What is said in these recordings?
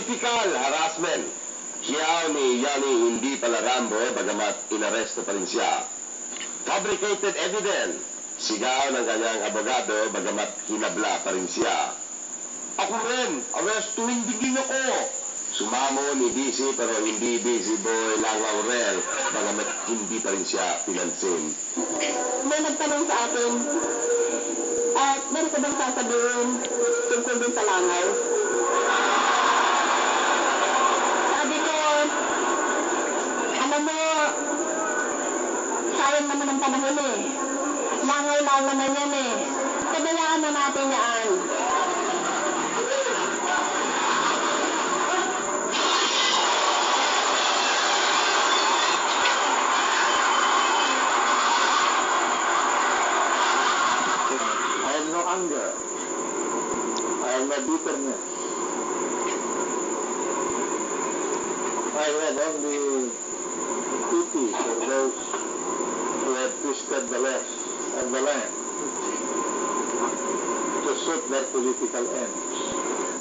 Political harassment. Siya ni Yanni hindi pala Rambo, bagamat inaresto pa rin siya. Fabricated evidence. Sigaw ng kanyang abogado, bagamat hinabla pa rin siya. Ako rin, arestuhin din ako. Sumamo ni busy pero hindi busy boy lang Laurel, bagamat hindi pa rin siya pinansin. May nagtanong sa akin, meron ka bang sasabihin tungkol din sa langaw? Sabi ko, alam mo, sayang naman ang panahon eh. Langaw-langaw na yan eh. Pabayaan na natin yan. I have no anger. I have no bitterness. I have only pity for those who have twisted the laws of the land to suit their political ends.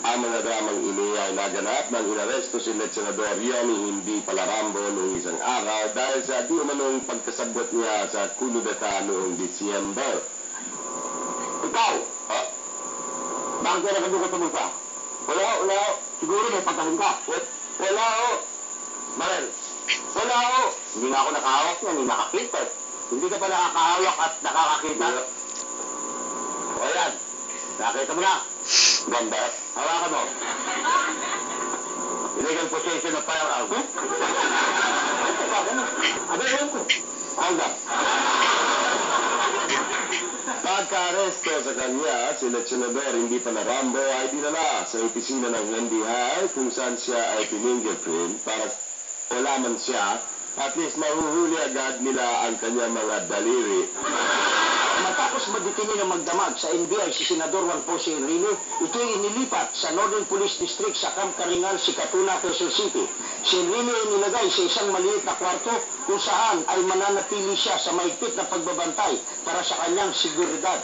Ang mga dramang ini ay naganap nang inaresto si Senador Yanni hindi pala Rambo noong isang araw dahil sa di umanong pagkasabot niya sa kududata noong Disyembre. Ikaw! Bakit ka nakadugat sa bulsa? Wala. Siguro may pagkahin ka. Wala ho. Marel, wala ho. Hindi nga ako nakahawak yan, hindi nakakita. Hindi ka pa nakakahawak at nakakakita. O yan, nakita mo na. Ganda. Hawakan mo. Illegal possession of firearm. Ano yun ko? Hanggang. Pagka-aresto sa kanya, si Senador hindi pala Rambo ay dinala sa opisina ng NBI kung saan siya ay pininggerprint para malaman siya, at least mahuhuli agad nila ang kanya mga daliri. Matapos madetinin ng magdamag sa NBI si Senador Juan Jose Enrile, ito'y inilipat sa Northern Police District sa Camp Karingal, Sikatuna, Quezon City. Si Enrile ay nilagay sa isang maliit na kwarto kung saan ay mananatili siya sa mahigpit na pagbabantay para sa kanyang seguridad.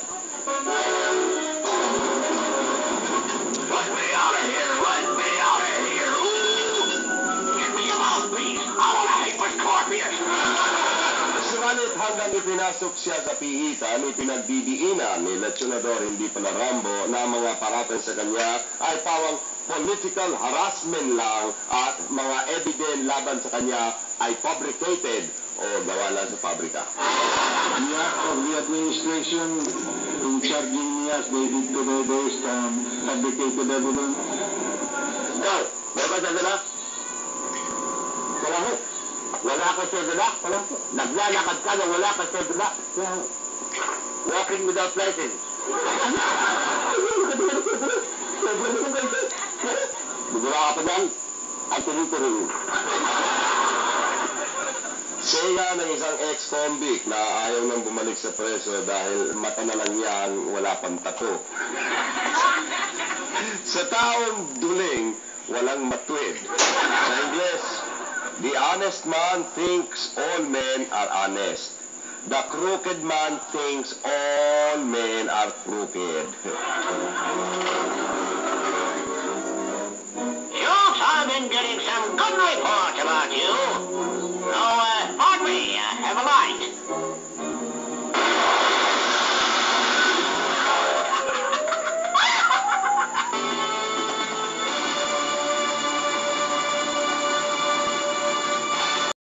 Let me out of here! Let me out of here! Ooh! Get me out, please! I want to hate with Scorpion! Subalit hanggang ipinasok siya sa pihitan, ipinagdidiinan ni Senador hindi pala Rambo na mga paratang sa kanya ay pawang political harassment lang at mga evidence laban sa kanya ay fabricated o gawa lang sa pabrika. The act of the administration in charging me as they did today based on fabricated evidence. Ikaw, may ba sa dala? Wala ho. Wala ka sa dala? Wala ho. Naglalakad ka na wala ka sa dala? Walking without license. Bugura ka pa dyan? At tuloy-tuloy. Siya ng isang ex-convict na ayaw nang bumalik sa preso dahil mata na lang yan, wala pang tato. Sa taong duling, walang matwid. Sa Ingles, the honest man thinks all men are honest. The crooked man thinks all men are crooked. Schultz, I've been getting some good reports about you. So, pardon me, have a light.